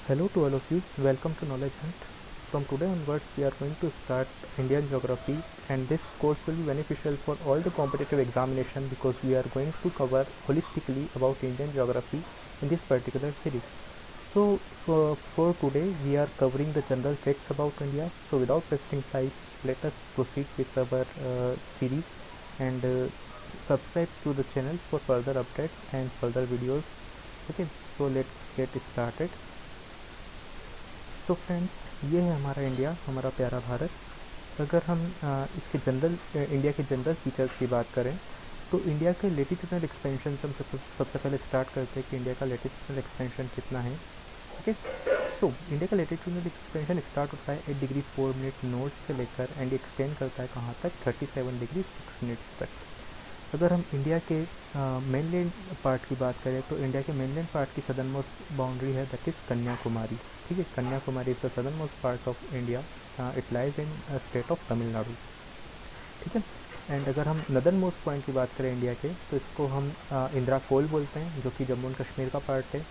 Hello to all of you, welcome to Knowledge Hunt. From today onwards, we are going to start Indian geography, and this course will be beneficial for all the competitive examination because we are going to cover holistically about Indian geography in this particular series. So for today, we are covering the general facts about India. So without wasting time, let us proceed with our series and subscribe to the channel for further updates and further videos. Okay, so let's get started. So friends, ये है हमारा India, हमारा प्यारा भारत। अगर हम इसके India के general features की बात करें तो इंडिया के लेटिट्यूडनल एक्सपेंशन से हम सबसे पहले स्टार्ट करते हैं कि इंडिया का लेटिट्यूडनल एक्सपेंशन कितना है। ओके, सो इंडिया का लेटिट्यूडनल एक्सपेंशन स्टार्ट होता है 8 डिग्री 4 मिनट नॉर्थ से लेकर एंड एक्सटेंड करता है कहाँ तक, 37 डिग्री 6 मिनट्स तक। अगर हम इंडिया के मेनलैंड पार्ट की बात करें तो इंडिया के मेनलैंड पार्ट की सदर्न मोस्ट बाउंड्री है दैट इज़ कन्याकुमारी। ठीक है, Kanyakumari is the southern most part of India, it lies in state of Tamil Nadu. ठीक है, एंड अगर हम नदर्न मोस्ट पॉइंट की बात करें इंडिया के तो इसको हम इंदिरा कोल बोलते हैं, जो कि जम्मू एंड कश्मीर का पार्ट है,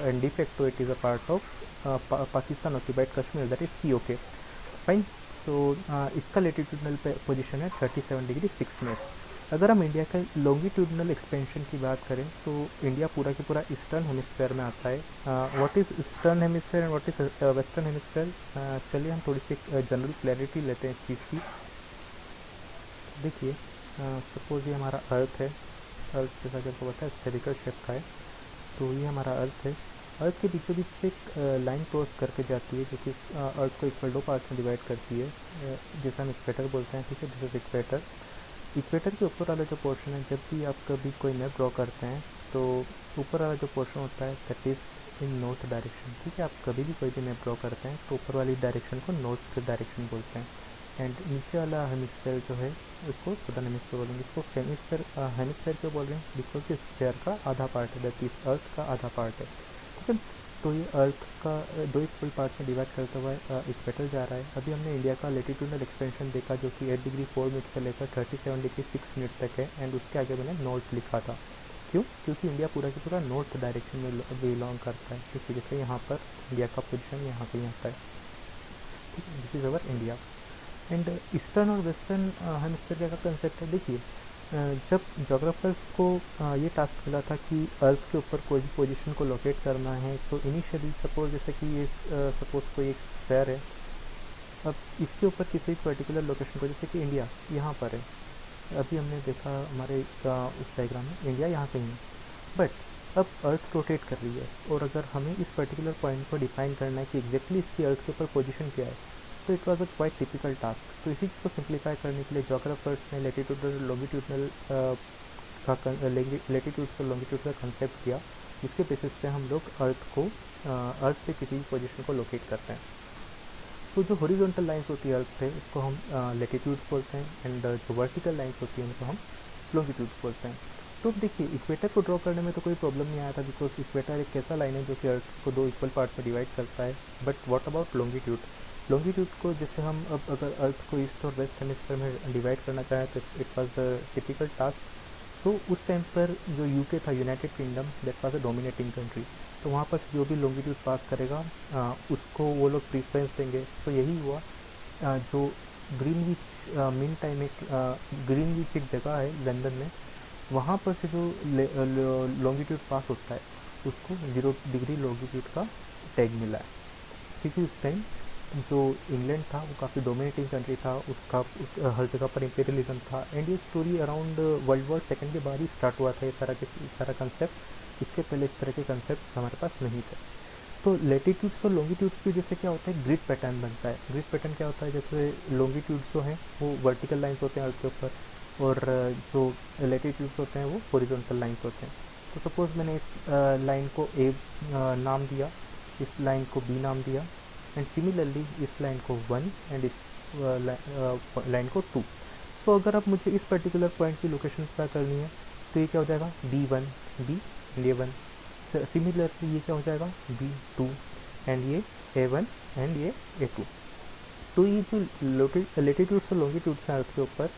and de facto it is a part of Pakistan occupied Kashmir that is POK। Fine, तो इसका लेटिट्यूडनल पोजिशन है 37 डिग्री 6 मिनट्स। अगर हम इंडिया का लॉन्गिट्यूडनल एक्सपेंशन की बात करें तो इंडिया पूरा के पूरा ईस्टर्न हेमिस्फीयर में आता है। What is eastern hemisphere and what is western hemisphere, चलिए हम थोड़ी सी जनरल क्लैरिटी लेते हैं इस चीज़ की। देखिए, सपोज ये हमारा अर्थ है, अर्थ जैसा कि आपको पता है स्फेरिकल शेप का है, तो ये हमारा अर्थ है। अर्थ के बीचों बीच से एक लाइन क्रॉस करके जाती है जो कि अर्थ को इक्वल 2 पार्ट्स में डिवाइड करती है, जैसा हम इक्वेटर बोलते हैं। ठीक है, दिस इज इक्वेटर। इक्वेटर के ऊपर वाला जो पोर्शन है, जब भी आप कभी कोई मैप ड्रॉ करते हैं तो ऊपर वाला जो पोर्शन होता है that is in north direction. ठीक है, आप कभी भी कोई भी मैप ड्रॉ करते हैं तो ऊपर वाली डायरेक्शन को नॉर्थ डायरेक्शन बोलते हैं, एंड नीचे वाला हेमिस्फीयर जो है उसको सदर्न हेमिस्फीयर बोलेंगे। इसको हेमिस्फीयर क्यों बोल रहे हैं, बिकॉज इस स्फीयर का आधा पार्ट है, दैट इज अर्थ का आधा पार्ट है। ठीक है, तो ये अर्थ का 2 इक्वल पार्ट में डिवाइड करते हुए इक्वेटर जा रहा है। अभी हमने इंडिया का लेटिट्यूडनल एक्सपेंशन देखा जो कि 8 डिग्री 4 मिनट से लेकर 37 डिग्री 6 मिनट तक है, एंड उसके आगे मैंने नॉर्थ लिखा था। क्यों, क्योंकि इंडिया पूरा की पूरा नॉर्थ डायरेक्शन में बिलोंग करता है, इस वजह से यहाँ पर इंडिया का पोजिशन यहाँ पे आता है। ठीक है, this is our India. And eastern और वेस्टर्न हेमिस्फीयर का कंसेप्ट है। देखिए, जब जोग्राफर्स को ये टास्क मिला था कि अर्थ के ऊपर कोई भी पोजीशन को लोकेट करना है, तो इनिशियली सपोज जैसे कि ये सपोज कोई एक स्फीयर है, अब इसके ऊपर किसी पर्टिकुलर लोकेशन को, जैसे कि इंडिया यहाँ पर है, अभी हमने देखा हमारे उस डायग्राम में इंडिया यहाँ कहीं है, बट अब अर्थ रोटेट कर रही है और अगर हमें इस पर्टिकुलर पॉइंट को डिफाइन करना है कि एग्जैक्टली इसकी अर्थ के ऊपर पोजीशन क्या है, तो it was a quite typical task. तो इसी चीज़ को सिंप्लीफाई करने के लिए जोग्राफर्स ने लेटिट्यूडनल लॉन्गिट्यूडनल लेटिट्यूड्स और लॉन्गिट्यूड का कंसेप्ट किया, जिसके बेसिस पे हम लोग अर्थ पे किसी भी पोजीशन को लोकेट करते हैं। तो जो हॉरिजॉन्टल लाइंस होती है अर्थ पे, उसको हम लेटिट्यूड्स बोलते हैं, एंड जो वर्टिकल लाइंस होती है उनको हम लॉन्गिट्यूड्स बोलते हैं। तो देखिए, इक्वेटर को ड्रॉ करने में तो कोई प्रॉब्लम नहीं आया था, बिकॉज इक्वेटर एक ऐसा लाइन है जो कि अर्थ को 2 इक्वल पार्ट में डिवाइड करता है। But what about longitude, longitude को जैसे हम अब अगर अर्थ को ईस्ट और वेस्ट हेमिस्फीयर में डिवाइड करना चाहें तो it was the typical task. तो उस टाइम पर जो यूके था, United kingdom, that was a dominating country, तो वहाँ पर जो भी लॉन्गिट्यूड पास करेगा उसको वो लोग प्रीफरेंस देंगे। तो यही हुआ, जो ग्रीनविच मीन टाइम एक ग्रीनविच एक जगह है लंदन में, वहाँ पर से जो लॉन्गिट्यूड पास होता है उसको 0 डिग्री लॉन्गिट्यूड का टैग मिला है, क्योंकि उस टाइम जो इंग्लैंड था वो काफ़ी डोमिनेटिंग कंट्री था, उसका हर जगह पर इम्पेरियलिज्म था, एंड ये story around world war second के बाद ही स्टार्ट हुआ था ये सारा कंसेप्ट। इसके पहले इस तरह के कंसेप्ट हमारे पास नहीं थे। तो लेटीट्यूड्स और लॉन्गिट्यूड्स की वजह से क्या होता है, ग्रिड पैटर्न बनता है। ग्रिड पैटर्न क्या होता है, जैसे लॉन्गिट्यूड्स जो हैं वो वर्टिकल लाइन्स होते हैं अर्थ के ऊपर, और जो लेटीट्यूड्स होते हैं वो हॉरिजॉन्टल लाइन्स होते हैं। तो सपोज मैंने इस लाइन को A नाम दिया, इस लाइन को B नाम दिया, एंड सिमिलरली इस लाइन को 1 एंड इस लाइन को 2। तो अगर अब मुझे इस पर्टिकुलर पॉइंट की लोकेशन पता करनी है तो ये क्या हो जाएगा, B1 B एंड ये 1। सिमिलरली ये क्या हो जाएगा, B2 एंड ये A1 एंड ये A2। तो ये जो लेटीट्यूड्स और लॉन्गिट्यूड्स हैं अर्थ के ऊपर,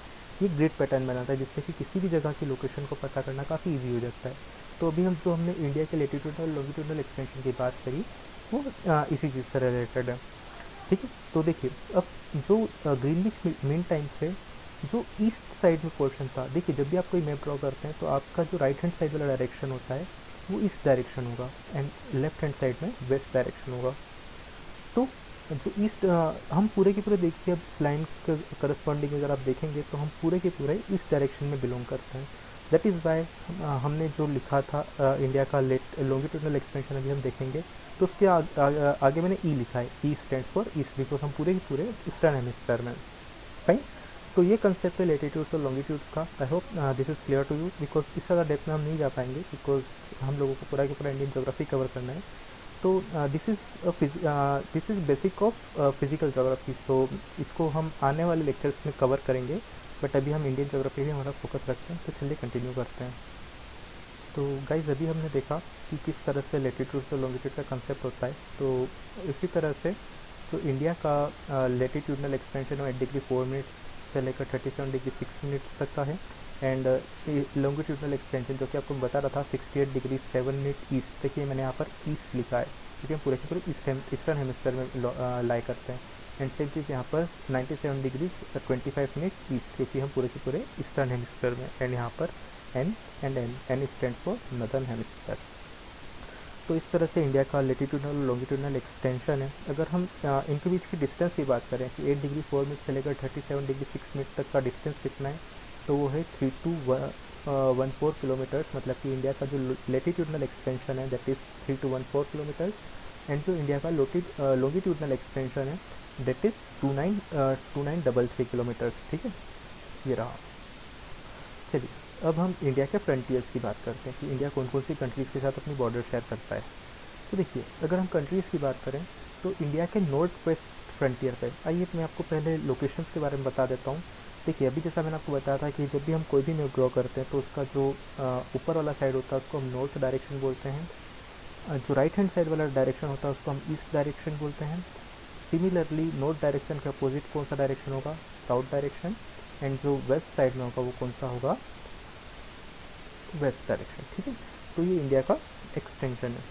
ये ग्रिड पैटर्न बनाता है, जिससे कि किसी भी जगह की लोकेशन को पता करना काफ़ी ईजी हो जाता है। तो अभी हमने इंडिया के लेटीट्यूडनल लॉन्गिट्यूडनल एक्सटेंशन की बात करी, वो इसी चीज़ से रिलेटेड है। ठीक है, तो देखिए अब जो ग्रीनविच मीन टाइम से जो ईस्ट साइड में पोर्शन था, देखिए जब भी आप कोई मैप ड्रॉ करते हैं तो आपका जो राइट हैंड साइड वाला डायरेक्शन होता है वो ईस्ट डायरेक्शन होगा एंड लेफ्ट हैंड साइड में वेस्ट डायरेक्शन होगा। तो जो ईस्ट हम पूरे के पूरे देखिए अब इस लाइन के करस्पॉन्डिंग अगर आप देखेंगे तो हम पूरे के पूरे ईस्ट डायरेक्शन में बिलोंग करते हैं। दैट इज़ वाई हमने जो लिखा था इंडिया का लॉन्गिट्यूडनल एक्सपेंशन अभी हम देखेंगे तो उसके आगे मैंने ई लिखा है, ई स्टैंड्स फॉर ईस्ट, बिकॉज हम पूरे के पूरे ईस्टर्न हेमिस्फीयर में। फाइन, तो ये कंसेप्ट है लेटीट्यूड्स और लॉन्गिट्यूड्स का। I hope this is clear to you, because इस ज़्यादा डेप्थ में हम नहीं जा पाएंगे बिकॉज हम लोगों को पूरा के पूरा इंडियन जोग्राफी कवर करना है। तो this is basic of physical geography, तो इसको हम आने वाले लेक्चर्स में कवर करेंगे, बट अभी हम इंडियन जोग्राफी में हमारा फोकस रखते हैं। तो चलिए कंटिन्यू करते हैं। तो गाइज अभी हमने देखा कि किस तरह से लेटीट्यूड और लॉन्गिट्यूड का कंसेप्ट होता है। तो इसी तरह से तो इंडिया का लेटीट्यूडनल एक्सपेंशन 8°4' से लेकर 37°6' तक का है, एंड लॉन्गिट्यूडनल एक्सपेंशन जो कि आपको बता रहा था 68°7' ईस्ट। देखिए मैंने यहाँ पर ईस्ट लिखा है क्योंकि हम पूरे के पूरे ईस्टर्न हेमिस्फीयर में लाई करते हैं। एंड सेम चीज़ यहाँ पर 97°25' ईस्ट, क्योंकि हम पूरे के पूरे ईस्टर्न हेमिस्फीयर में। एंड यहाँ पर N and N stand for northern hemisphere. तो इस तरह से इंडिया का लेटीट्यूडनल और लॉन्गिट्यूडनल एक्सटेंशन है। अगर हम इनके बीच की डिस्टेंस की बात करें कि 8°4' से लेकर 37°6' तक का डिस्टेंस कितना है, तो वो है 3214 किलोमीटर्स। मतलब कि इंडिया का जो लेटीट्यूडनल एक्सटेंशन है दैट इज़ 3214 किलोमीटर्स, एंड जो इंडिया का लॉन्गिट्यूडनल एक्सटेंशन है दैट इज़ 2933 किलोमीटर्स। ठीक है, ये रहा। चलिए अब हम इंडिया के फ्रंटियर्स की बात करते हैं कि इंडिया कौन कौन सी कंट्रीज़ के साथ अपनी बॉर्डर शेयर करता है। तो देखिए अगर हम कंट्रीज़ की बात करें तो इंडिया के नॉर्थ वेस्ट फ्रंटियर पे, आइए मैं आपको पहले लोकेशंस के बारे में बता देता हूँ। देखिए अभी जैसा मैंने आपको बताया था कि जब भी हम कोई भी मैप ड्रॉ करते हैं तो उसका जो ऊपर वाला साइड होता है उसको हम नॉर्थ डायरेक्शन बोलते हैं, जो राइट हैंड साइड वाला डायरेक्शन होता है उसको हम ईस्ट डायरेक्शन बोलते हैं। सिमिलरली नॉर्थ डायरेक्शन के अपोजिट कौन सा डायरेक्शन होगा, साउथ डायरेक्शन, एंड जो वेस्ट साइड में होगा वो कौन सा होगा, वेस्ट डायरेक्शन। ठीक है, तो ये इंडिया का एक्सटेंशन है।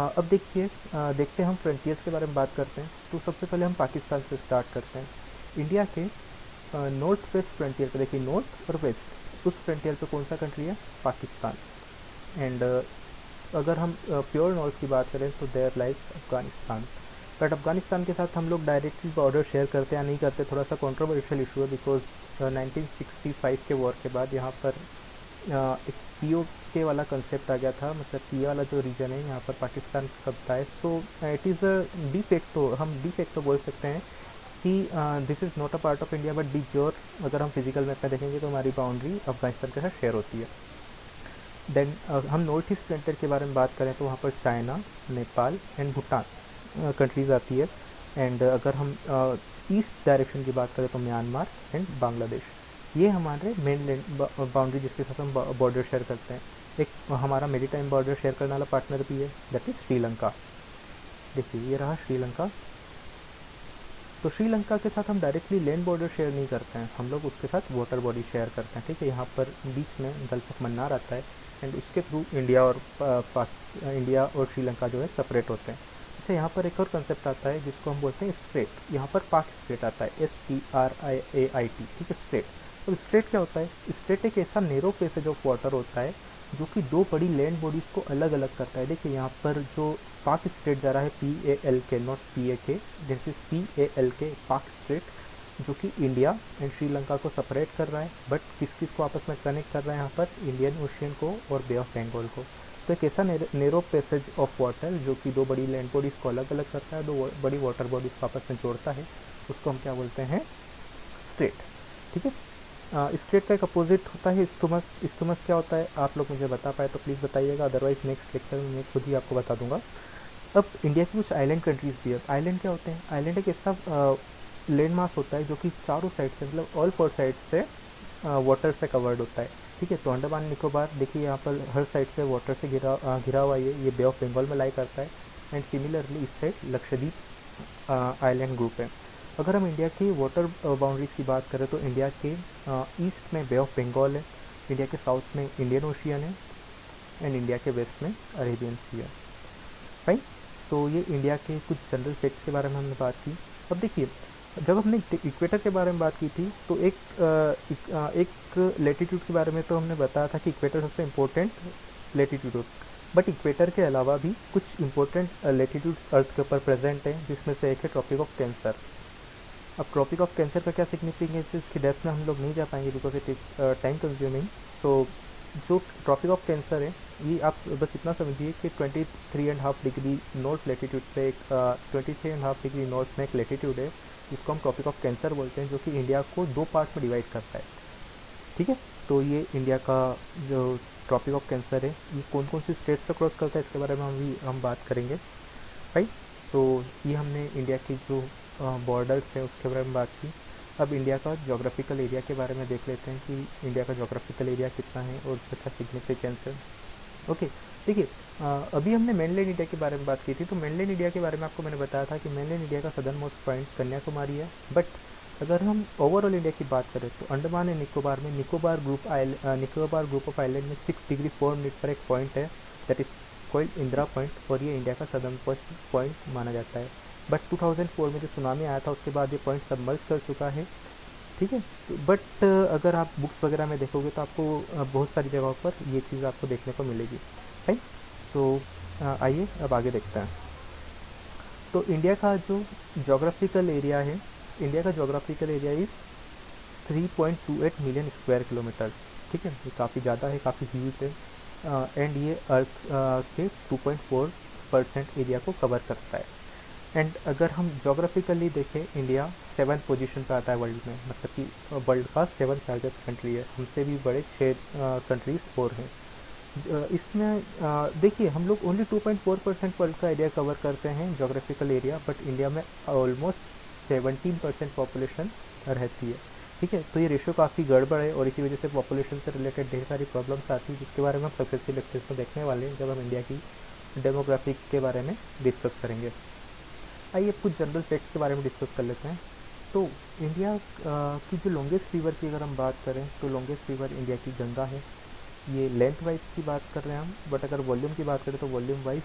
अब देखिए देखते हैं हम फ्रंटियर्स के बारे में बात करते हैं। तो सबसे पहले हम पाकिस्तान से स्टार्ट करते हैं। इंडिया के नॉर्थ वेस्ट फ्रंटियर पे देखिए, नॉर्थ और वेस्ट उस फ्रंटियर पे कौन सा कंट्री है, पाकिस्तान। एंड अगर हम प्योर नॉर्थ की बात करें तो there lies Afghanistan. But Afghanistan के साथ हम लोग डायरेक्टली बॉर्डर शेयर करते या नहीं करते, थोड़ा सा कॉन्ट्रोवर्शियल इशू है, बिकॉज 1965 के वॉर के बाद यहाँ पर एक POK वाला कंसेप्ट आ गया था। मतलब PA वाला जो रीजन है यहाँ पर पाकिस्तान का कब्जा है। So it is a de facto, हम डी फैक्टो बोल सकते हैं कि this is not a part of India but D jure. अगर हम फिजिकल मैप में देखेंगे तो हमारी बाउंड्री अफगानिस्तान के साथ शेयर होती है। देन हम नॉर्थ ईस्ट फ्रंटियर के बारे में बात करें तो वहाँ पर China, Nepal and Bhutan countries आती है। एंड अगर हम ईस्ट डायरेक्शन की बात करें तो म्यांमार एंड बांग्लादेश, ये हमारे मेन लैंड बाउंड्री जिसके साथ हम बॉर्डर शेयर करते हैं। एक हमारा मेरीटाइम बॉर्डर शेयर करने वाला पार्टनर भी है दैट इज़ श्रीलंका। देखिए ये रहा श्रीलंका। तो श्रीलंका के साथ हम डायरेक्टली लैंड बॉर्डर शेयर नहीं करते हैं, हम लोग उसके साथ वाटर बॉडी शेयर करते हैं। ठीक है, यहाँ पर बीच में गल्फ ऑफ मन्नार आता है एंड उसके थ्रू इंडिया और श्रीलंका जो है सेपरेट होते हैं। अच्छा, यहाँ पर एक और कंसेप्ट आता है जिसको हम बोलते हैं स्ट्रेट। यहाँ पर पाक स्ट्रेट आता है, STRAIT। ठीक है, स्ट्रेट। तो स्ट्रेट क्या होता है, स्ट्रेट एक ऐसा नेरो पैसेज ऑफ वाटर होता है जो कि दो बड़ी लैंड बॉडीज़ को अलग अलग करता है। देखिए यहाँ पर जो पाक स्ट्रेट जा रहा है PALK, not PAK, this is PALK, पाक स्ट्रेट, जो कि इंडिया एंड श्रीलंका को सेपरेट कर रहा है, बट किस किस को आपस में कनेक्ट कर रहा है यहाँ पर, इंडियन ओशियन को और बे ऑफ बंगाल को। तो एक ऐसा नेरो पैसेज ऑफ वाटर जो कि दो बड़ी लैंड बॉडीज़ को अलग अलग करता है, दो बड़ी वाटर बॉडीज़ को आपस में जोड़ता है, उसको हम क्या बोलते हैं, स्ट्रेट। ठीक है, स्ट्रेट का एक अपोजिट होता है स्टूमस। स्टूमस क्या होता है, आप लोग मुझे बता पाए तो प्लीज़ बताइएगा, अदरवाइज नेक्स्ट लेक्चर में मैं खुद ही आपको बता दूंगा। अब इंडिया की कुछ आइलैंड कंट्रीज़ भी है। आइलैंड क्या होते हैं, आइलैंड एक ऐसा लैंड मास होता है जो कि चारों साइड से, मतलब ऑल फोर साइड से वाटर से कवर्ड होता है। ठीक है, तो अंडमान निकोबार देखिए यहाँ पर हर साइड से वाटर से घिरा हुआ ये बे ऑफ बंगाल में लाई करता है। एंड सिमिलरली इस साइड लक्षद्वीप आइलैंड ग्रुप है। अगर हम इंडिया की वाटर बाउंड्रीज की बात करें तो इंडिया के ईस्ट में बे ऑफ बंगाल है, इंडिया के साउथ में इंडियन ओशियन है, एंड इंडिया के वेस्ट में अरेबियन सी है। राइट, तो ये इंडिया के कुछ जनरल फैक्ट्स के बारे में हमने बात की। अब देखिए, जब हमने इक्वेटर के बारे में बात की थी तो एक लेटीट्यूड के बारे में तो हमने बताया था कि इक्वेटर सबसे इम्पोर्टेंट लेटीट्यूड हो, बट इक्वेटर के अलावा भी कुछ इम्पोर्टेंट लेटीट्यूड्स अर्थ के ऊपर प्रेजेंट हैं, जिसमें से एक है ट्रॉपिक ऑफ कैंसर। अब ट्रॉपिक ऑफ कैंसर का क्या सिग्निफिकेंस है, इसकी डेप्थ में हम लोग नहीं जा पाएंगे because it is time consuming. तो जो ट्रॉपिक ऑफ कैंसर है, ये आप बस इतना समझिए कि 23.5 डिग्री नॉर्थ लेटीट्यूड पे एक 23.5 डिग्री नॉर्थ में एक लेटीट्यूड है जिसको हम ट्रॉपिक ऑफ कैंसर बोलते हैं, जो कि इंडिया को 2 पार्ट में डिवाइड करता है। ठीक है, तो ये इंडिया का जो ट्रॉपिक ऑफ कैंसर है, ये कौन कौन सी स्टेट्स से क्रॉस करता है इसके बारे में हम बात करेंगे, राइट। सो ये हमने इंडिया की जो बॉर्डर्स हैं उसके बारे में बात की। अब इंडिया का जोग्राफिकल एरिया के बारे में देख लेते हैं कि इंडिया का जोग्राफिकल एरिया कितना है और उसका क्या सिग्निफिकेंस है। ओके, देखिए, अभी हमने मेनलैंड इंडिया के बारे में बात की थी। तो मेनलैंड इंडिया के बारे में आपको मैंने बताया था कि मेनलैंड इंडिया का सदर्न मोस्ट पॉइंट कन्याकुमारी है। बट अगर हम ओवरऑल इंडिया की बात करें तो अंडमान एंड निकोबार में निकोबार ग्रुप ऑफ आइलैंड में 6 डिग्री 4 मिनट पर एक पॉइंट है, that is called Indira point, और ये इंडिया का सदर्न पॉइंट माना जाता है। बट 2004 में जो सुनामी आया था उसके बाद ये पॉइंट सबमर्ज कर चुका है। ठीक है, बट अगर आप बुक्स वगैरह में देखोगे तो आपको बहुत सारी जगहों पर ये चीज़ आपको देखने को मिलेगी, राइट। सो आइए अब आगे देखते हैं। तो इंडिया का जो जोग्राफिकल एरिया है, इंडिया का geographical area is 3.28 million square kilometre. ठीक है, ये काफ़ी ज़्यादा है, काफ़ी ह्यूज है, एंड ये अर्थ के 2.4% एरिया को कवर करता है। एंड अगर हम जोग्राफिकली देखें, इंडिया 7th पोजीशन पर आता है वर्ल्ड में, मतलब कि वर्ल्ड का 7th लार्जेस्ट कंट्री है। हमसे भी बड़े 6 कंट्रीज और हैं। इसमें देखिए, हम लोग ओनली 2.4% वर्ल्ड का एरिया कवर करते हैं जोग्राफिकल एरिया, बट इंडिया में ऑलमोस्ट 17% पॉपुलेशन रहती है। ठीक है, तो ये रेशियो काफ़ी गड़बड़ है और इसी वजह से पॉपुलेशन से रिलेटेड ढेर सारी प्रॉब्लम्स आती है, जिसके बारे में हम सक्सेसफुल लेक्चर्स में देखने वाले हैं जब हम इंडिया की डेमोग्राफिक के बारे में डिस्कस करेंगे। आइए कुछ जनरल फैक्ट्स के बारे में डिस्कस कर लेते हैं। तो इंडिया की जो लॉन्गेस्ट रिवर की अगर हम बात करें तो लॉन्गेस्ट रिवर इंडिया की गंगा है। ये लेंथ वाइज की बात कर रहे हैं हम, बट अगर वॉल्यूम की बात करें तो वॉल्यूम वाइज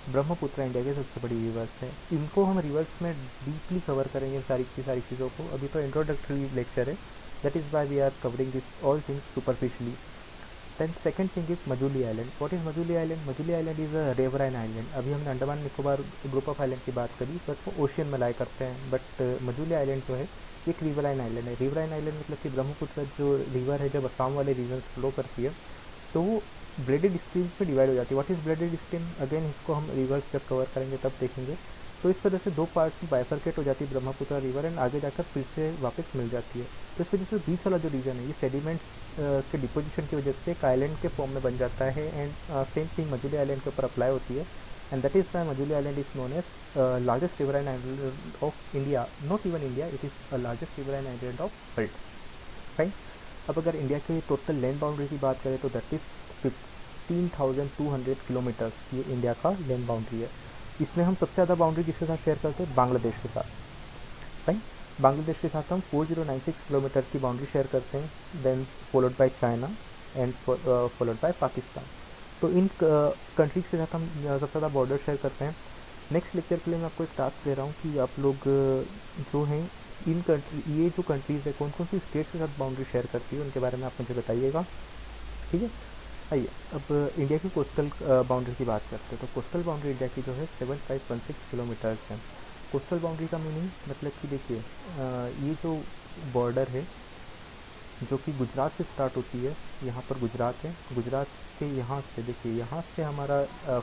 ब्रह्मपुत्र इंडिया की सबसे बड़ी रिवर्स है। इनको हम रिवर्स में डीपली कवर करेंगे सारी की सारी चीज़ों को। अभी तो इंट्रोडक्टरी लेक्चर है, that is why we are covering this all things superficially. Then second thing is Majuli Island. What is Majuli Island? Majuli Island is a riverine island. अभी हमने Andaman Nicobar group of island की बात करी, but वो ocean में लाई करते हैं। But Majuli island जो है एक रिवराइन आइलैंड है। रिवराइन आइलैंड मतलब कि ब्रह्मपुत्र जो रिवर है जब असम वाले रीजन फ्लो करती है तो वो ब्लेडेड स्ट्रीम्स में डिवाइड हो जाती है। What is blooded stream? Again इसको हम रिवर्स जब कवर करेंगे तब देखेंगे। तो इस वजह से 2 पार्ट्स में बाइफर्केट हो जाती है ब्रह्मपुत्र रिवर, एंड आगे जाकर फिर से वापस मिल जाती है। तो इस वजह से बीच वाला जो रीजन है ये सेडिमेंट्स के डिपोजिशन की वजह से एक आइलैंड के फॉर्म में बन जाता है, and same thing Majuli island के ऊपर अप्लाई होती है, and that is why Majuli island is known as largest riverine island of India. Not even India, it is largest riverine island of world, right. अब अगर इंडिया के टोटल लैंड बाउंड्री की बात करें तो दैट इज 15,200 किलोमीटर्स ये India का land boundary है। इसमें हम सबसे ज़्यादा बाउंड्री किसके साथ शेयर करते हैं? बांग्लादेश के साथ, राइट। बांग्लादेश के साथ हम 4096 किलोमीटर की बाउंड्री शेयर करते हैं, then followed by China and followed by Pakistan. तो इन कंट्रीज़ के साथ हम सबसे ज़्यादा बॉर्डर शेयर करते हैं। नेक्स्ट लेक्चर के लिए मैं आपको एक टास्क दे रहा हूँ कि आप लोग जो हैं इन कंट्री, ये जो कंट्रीज़ है कौन कौन सी स्टेट्स के साथ बाउंड्री शेयर करती है उनके बारे में आप मुझे बताइएगा, ठीक है। आइए अब इंडिया की कोस्टल बाउंड्री की बात करते हैं। तो कोस्टल बाउंड्री इंडिया की जो है 7516 किलोमीटर्स है। कोस्टल बाउंड्री का मीनिंग मतलब कि देखिए, ये जो बॉर्डर है जो कि गुजरात से स्टार्ट होती है, यहाँ पर गुजरात है, गुजरात के यहाँ से देखिए, यहाँ से हमारा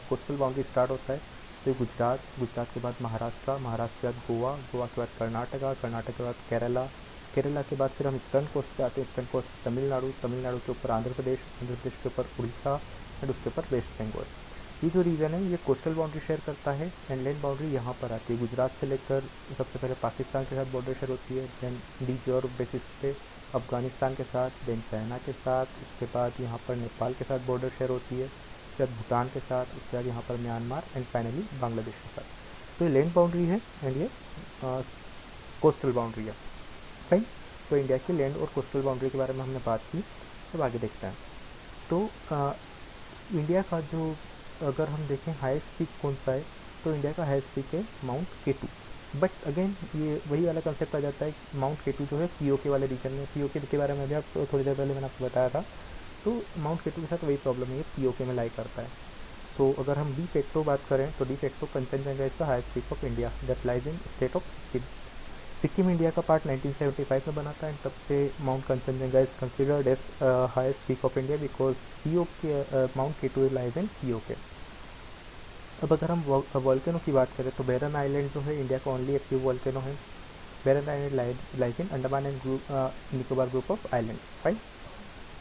कोस्टल बाउंड्री स्टार्ट होता है। तो गुजरात, गुजरात के बाद महाराष्ट्र, महाराष्ट्र के बाद गोवा, गोवा के बाद कर्नाटका, कर्नाटक के बाद केरला, केरला के बाद फिर हम ईस्टर्न कोस्ट पे आते हैं, ईस्टर्न कोस्ट तमिलनाडु, तमिलनाडु के ऊपर आंध्र प्रदेश, आंध्र प्रदेश के ऊपर उड़ीसा, एंड उसके ऊपर वेस्ट बंगाल। ये जो रीजन है ये कोस्टल बाउंड्री शेयर करता है, एंड लैंड बाउंड्री यहाँ पर आती है। गुजरात से लेकर सबसे पहले पाकिस्तान के साथ बॉर्डर शेयर होती है, देन डी ज्योर बेसिस पे अफगानिस्तान के साथ, देन चाइना के साथ, उसके बाद यहाँ पर नेपाल के साथ बॉर्डर शेयर होती है, उसके बाद भूटान के साथ, उसके बाद यहाँ पर म्यांमार, एंड फाइनली बांग्लादेश के साथ। तो ये लैंड बाउंड्री है एंड ये कोस्टल बाउंड्री है, राइट। तो इंडिया की लैंड और कोस्टल बाउंड्री के बारे में हमने बात की। अब आगे देखते हैं। तो इंडिया का जो अगर हम देखें हाईएस्ट पीक कौन सा है, तो इंडिया का हाईएस्ट पीक है माउंट केटू। बट अगेन ये वही वाला कंसेप्ट आ जाता है, माउंट केटू जो है पीओके वाले रीजन में, पीओके के बारे में भी आपको थोड़ी देर पहले मैंने आपको बताया था। तो माउंट केटू के साथ वही प्रॉब्लम है, ये पीओके में लाई करता है। सो अगर हम डी फैक्टो बात करें तो de facto Kanchenjunga is the highest peak of India that lies in state of Sikkim. Sikkim India का पार्ट 1975 में बना था एंड तब से mount Kanchenjunga is considered as highest peak of India because PoK mount K two lies in PoK. अब अगर हम volcano की बात करें तो बैरन आइलैंड जो है इंडिया का ओनली एक्टिव वॉल्केनो है। Barren Island lies in Andaman and Nicobar group of island. Fine.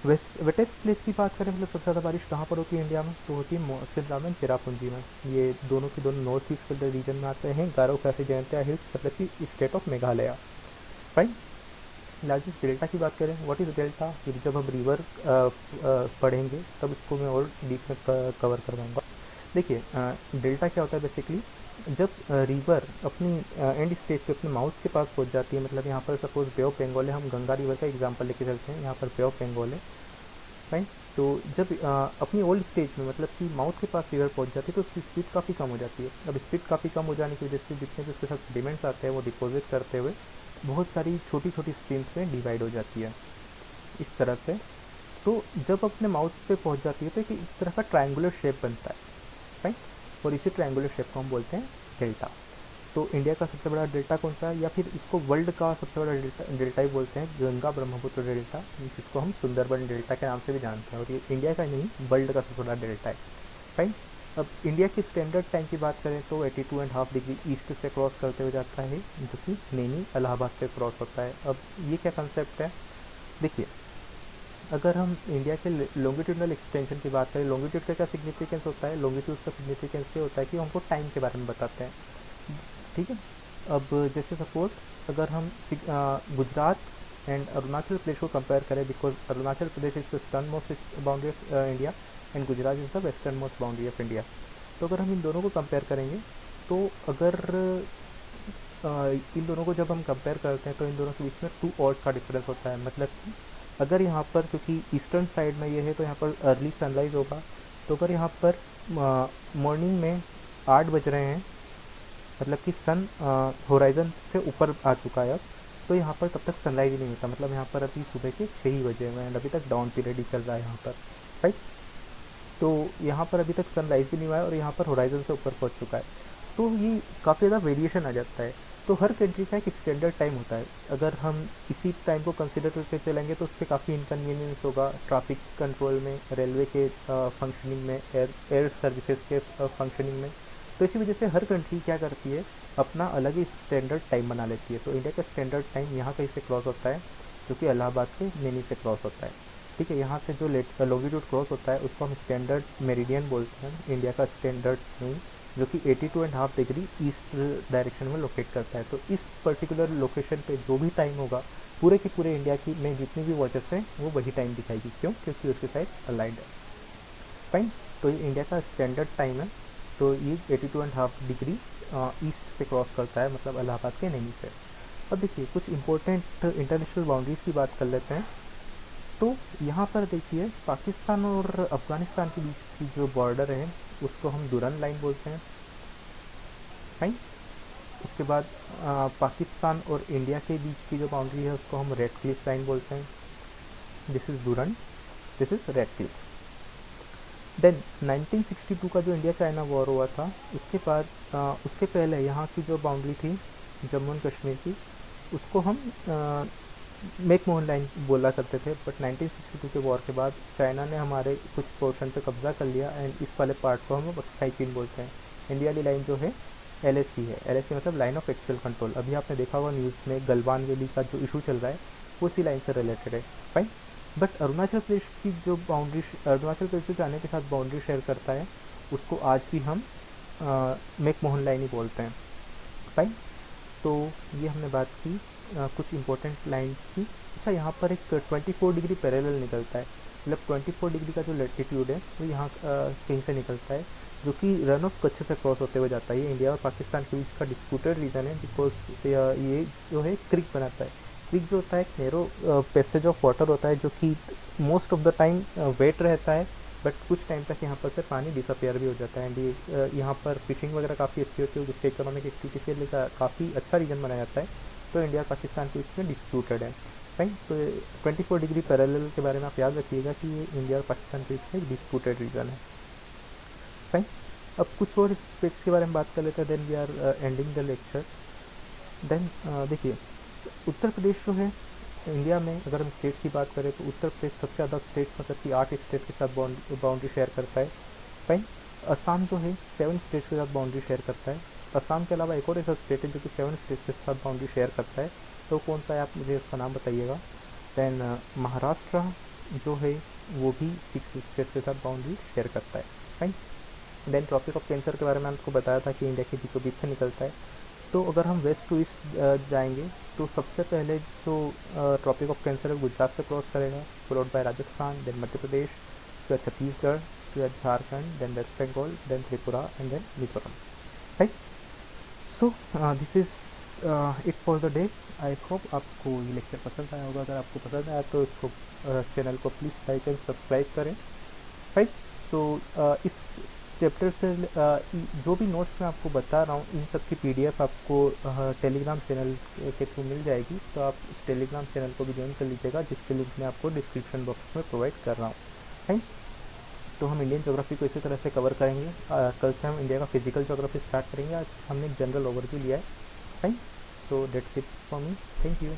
Wettest place की बात करें, मतलब सबसे ज़्यादा बारिश कहाँ पर होती है इंडिया में, तो होती है शिमला में, चेरापूंजी में। ये दोनों की दोनों नॉर्थ ईस्ट के रीजन में आते हैं, गारो खासी जयंतिया हिल्स मतलब कि state of Meghalaya. Fine. Largest delta की बात करें, व्हाट इज़ डेल्टा, फिर जब हम रिवर पढ़ेंगे तब इसको मैं और डीप में कवर करवाऊँगा। देखिए डेल्टा क्या होता है बेसिकली, जब रिवर अपनी एंड स्टेज पे अपने माउथ के पास पहुंच जाती है, मतलब यहाँ पर सपोज बे ऑफ बंगाल है, हम गंगा रिवर का एग्जांपल लेके चलते हैं, यहाँ पर बे ऑफ बंगाल है। राइट। तो जब अपनी ओल्ड स्टेज में मतलब कि माउथ के पास रिवर पहुंच जाती है तो उसकी स्पीड काफ़ी कम हो जाती है। अब स्पीड काफ़ी कम हो जाने की वजह से जितने भी उसके साथ सेडिमेंट्स आते हैं वो डिपॉजिट करते हुए बहुत सारी छोटी छोटी स्ट्रीम्स में डिवाइड हो जाती है इस तरह से। तो जब अपने माउथ पे पहुंच जाती है तो एक इस तरह का ट्रायंगुलर शेप बनता है। राइट। और इसी ट्रायंगुलर शेप को हम बोलते हैं डेल्टा। तो इंडिया का सबसे बड़ा डेल्टा कौन सा है, या फिर इसको वर्ल्ड का सबसे बड़ा डेल्टा ही बोलते हैं, गंगा ब्रह्मपुत्र डेल्टा, जिसको हम सुंदरबन डेल्टा के नाम से भी जानते हैं। और ये इंडिया का नहीं वर्ल्ड का सबसे बड़ा डेल्टा है। राइट। अब इंडिया की स्टैंडर्ड टाइम की बात करें तो 82.5 डिग्री ईस्ट से क्रॉस करते हुए जाता है, जो कि नैनी इलाहाबाद से क्रॉस होता है। अब ये क्या कंसेप्ट है, देखिए अगर हम इंडिया के लॉन्गिट्यूडनल एक्सटेंशन की बात करें, लॉन्गिट्यूड का क्या सिग्निफिकेंस होता है, लॉन्गिट्यूड का सिग्निफिकेंस ये होता है कि हमको टाइम के बारे में बताते हैं। ठीक है। अब जैसे सपोज अगर हम गुजरात एंड अरुणाचल प्रदेश को कंपेयर करें, because Arunachal Pradesh is the eastern most boundary of India and Gujarat is the western most boundary of India. तो अगर हम इन दोनों को कंपेयर करेंगे तो अगर इन दोनों को जब हम कंपेयर करते हैं तो इन दोनों के बीच में 2 आवर्स का डिफरेंस होता है। मतलब कि अगर यहाँ पर क्योंकि ईस्टर्न साइड में ये है तो यहाँ पर अर्ली सनराइज होगा, तो अगर यहाँ पर मॉर्निंग में 8 बज रहे हैं, मतलब कि सन होराइजन से ऊपर आ चुका है अब, तो यहाँ पर तब तक सनराइज ही नहीं होता, मतलब यहाँ पर अभी सुबह के 6 ही बजे हुए हैं, अभी तक डाउन पीरियड ही चल रहा है यहाँ पर। राइट। तो यहाँ पर अभी तक सनराइज भी नहीं हुआ है और यहाँ पर होराइजन से ऊपर पहुँच चुका है, तो ये काफ़ी ज़्यादा वेरिएशन आ जाता है। तो हर कंट्री का एक स्टैंडर्ड टाइम होता है, अगर हम इसी टाइम को कंसिडर करके चलेंगे तो उससे काफ़ी इनकन्वीनियंस होगा ट्रैफिक कंट्रोल में, रेलवे के फंक्शनिंग में, एयर सर्विसेज के फंक्शनिंग में। तो इसी वजह से हर कंट्री क्या करती है, अपना अलग ही स्टैंडर्ड टाइम बना लेती है। तो इंडिया का स्टैंडर्ड टाइम यहाँ कहीं से क्रॉस होता है, जो कि इलाहाबाद से नैनी से क्रॉस होता है। ठीक है। यहाँ से जो लॉन्गिट्यूड क्रॉस होता है उसको हम स्टैंडर्ड मेरिडियन बोलते हैं, इंडिया का स्टैंडर्ड टाइम, जो कि 82.5 डिग्री ईस्ट डायरेक्शन में लोकेट करता है। तो इस पर्टिकुलर लोकेशन पे जो भी टाइम होगा पूरे के पूरे इंडिया की में जितनी भी वॉचेस हैं वो वही टाइम दिखाएगी। क्यों? क्योंकि उसके साइड अलाइंड है। फाइन। तो ये इंडिया का स्टैंडर्ड टाइम है। तो ये 82.5 डिग्री ईस्ट से क्रॉस करता है, मतलब इलाहाबाद के नैनी से। अब देखिए कुछ इंपॉर्टेंट इंटरनेशनल बाउंड्रीज की बात कर लेते हैं। तो यहाँ पर देखिए पाकिस्तान और अफ़गानिस्तान के बीच की जो बॉर्डर है उसको हम दुरन लाइन बोलते हैं। राइट। उसके बाद पाकिस्तान और इंडिया के बीच की जो बाउंड्री है उसको हम रेड क्लिफ लाइन बोलते हैं। This is Durand, this is Radcliffe. Then 1962 का जो इंडिया चाइना वॉर हुआ था उसके बाद उसके पहले यहाँ की जो बाउंड्री थी जम्मू एंड कश्मीर की, उसको हम मेक मोहन लाइन बोला करते थे। बट 1962 के वॉर के बाद चाइना ने हमारे कुछ पोर्शन पे कब्जा कर लिया एंड इस वाले पार्ट को हम अक्साई चीन बोलते हैं। इंडिया वाली लाइन जो है LAC है, LAC मतलब लाइन ऑफ एक्चुअल कंट्रोल। अभी आपने देखा होगा न्यूज़ में गलवान वैली का जो इशू चल रहा है वो इसी लाइन से रिलेटेड है। फाइन। बट अरुणाचल प्रदेश की जो बाउंड्री, अरुणाचल प्रदेश जो चाइना के साथ बाउंड्री शेयर करता है उसको आज भी हम मेक मोहन लाइन ही बोलते हैं। फाइन। तो ये हमने बात की कुछ इंपॉर्टेंट लाइन्स की। अच्छा, यहाँ पर एक 24 डिग्री पैरेलल निकलता है, मतलब 24 डिग्री का जो लैटिट्यूड है वो यहाँ कहीं से निकलता है, जो कि रन ऑफ कच्छ से क्रॉस होते हुए जाता है। ये इंडिया और पाकिस्तान के बीच का डिस्प्यूटेड रीजन है, बिकॉज ये जो है क्रिक बनाता है। क्रिक जो होता है एक नैरो पैसेज ऑफ वाटर होता है, जो कि most of the time wet रहता है बट कुछ टाइम तक यहाँ पर से पानी डिसअपेयर भी हो जाता है। एंड यहाँ पर फिशिंग वगैरह काफ़ी अच्छी होती है, जिससे इकोनॉमिक एक्टिविटी के लिए काफ़ी अच्छा रीजन माना जाता है। तो इंडिया पाकिस्तान के इसमें डिस्प्यूटेड है, राइट। तो 24 डिग्री पैरेलल के बारे में आप याद रखिएगा कि ये इंडिया और पाकिस्तान के बीच में डिस्प्यूटेड रीजन है, राइट। अब कुछ और स्पेक्स के बारे में बात कर लेते हैं, then we are ending the lecture. Then देखिए, उत्तर प्रदेश जो है इंडिया में, अगर हम स्टेट की बात करें तो उत्तर प्रदेश सबसे ज़्यादा स्टेट, मतलब कि 8 स्टेट के साथ बाउंड्री शेयर करता है, राइट। असम जो है 7 स्टेट के साथ बाउंड्री शेयर करता है। असम के अलावा एक और ऐसा स्टेट है जो कि 7 स्टेट के साथ बाउंड्री शेयर करता है, तो कौन सा है, आप मुझे उसका नाम बताइएगा। देन महाराष्ट्र जो है वो भी 6 स्टेट के साथ बाउंड्री शेयर करता है, right. Then tropic of cancer के बारे में आपको बताया था कि इंडिया के बीचों बीच से निकलता है। तो अगर हम वेस्ट टू ईस्ट जाएंगे तो सबसे पहले जो ट्रॉपिक ऑफ कैंसर है गुजरात से क्रॉस करेगा, followed by Rajasthan, then Madhya Pradesh, फिर छत्तीसगढ़, फिर Jharkhand, then West Bengal, then Tripura and then Mizoram, right. So this is it for the day. I hope आपको ये लेक्चर पसंद आया होगा। अगर आपको पसंद आया तो इसको चैनल को प्लीज़ लाइक एंड सब्सक्राइब करें, राइट। तो इस चैप्टर से जो भी नोट्स मैं आपको बता रहा हूँ, इन सब की पीडीएफ आपको टेलीग्राम चैनल के थ्रू मिल जाएगी। तो आप इस टेलीग्राम चैनल को भी ज्वाइन कर लीजिएगा, जिसके लिंक मैं आपको डिस्क्रिप्शन बॉक्स में प्रोवाइड कर रहा हूँ, राइट। तो हम इंडियन ज्योग्राफी को इसी तरह से कवर करेंगे। कल से हम इंडिया का फिजिकल ज्योग्राफी स्टार्ट करेंगे। आज हमने जनरल ओवरव्यू लिया है, राइट। तो that's it for me, thank you.